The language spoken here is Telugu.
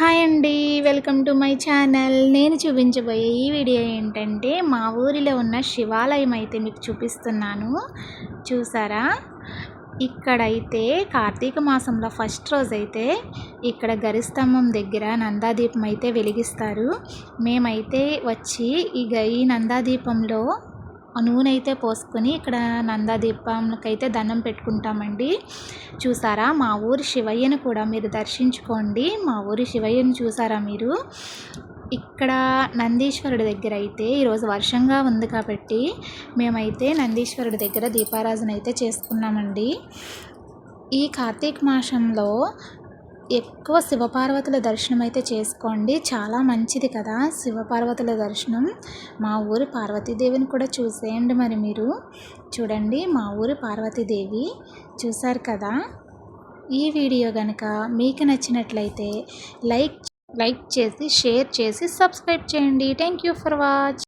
హాయ్ అండి. Welcome to my channel. నేను చూపించబోయే ఈ వీడియో ఏంటంటే మా ఊరిలో ఉన్న శివాలయం అయితే మీకు చూపిస్తున్నాను. చూసారా? ఇక్కడైతే కార్తీక మాసంలో ఫస్ట్ రోజైతే ఇక్కడ గరిస్తంభం దగ్గర నందాదీపం అయితే వెలిగిస్తారు. మేమైతే వచ్చి ఈ నందాదీపంలో నూనె అయితే పోసుకొని ఇక్కడ నందాదీపంకైతే దండం పెట్టుకుంటామండి. చూసారా, మా ఊరి శివయ్యను కూడా మీరు దర్శించుకోండి. మా ఊరి శివయ్యను చూసారా మీరు? ఇక్కడ నందీశ్వరుడి దగ్గర అయితే ఈరోజు వర్షంగా ఉంది కాబట్టి మేమైతే నందీశ్వరుడి దగ్గర దీపారాధన అయితే చేసుకున్నామండి. ఈ కార్తీక మాసంలో ఎక్కువ శివపార్వతుల దర్శనం అయితే చేసుకోండి, చాలా మంచిది కదా శివపార్వతుల దర్శనం. మా ఊరి పార్వతీదేవిని కూడా చూసేయండి. మరి మీరు చూడండి, మా ఊరి పార్వతీదేవి చూసారు కదా. ఈ వీడియో కనుక మీకు నచ్చినట్లయితే లైక్ చేసి షేర్ చేసి సబ్స్క్రైబ్ చేయండి. Thank you for watch.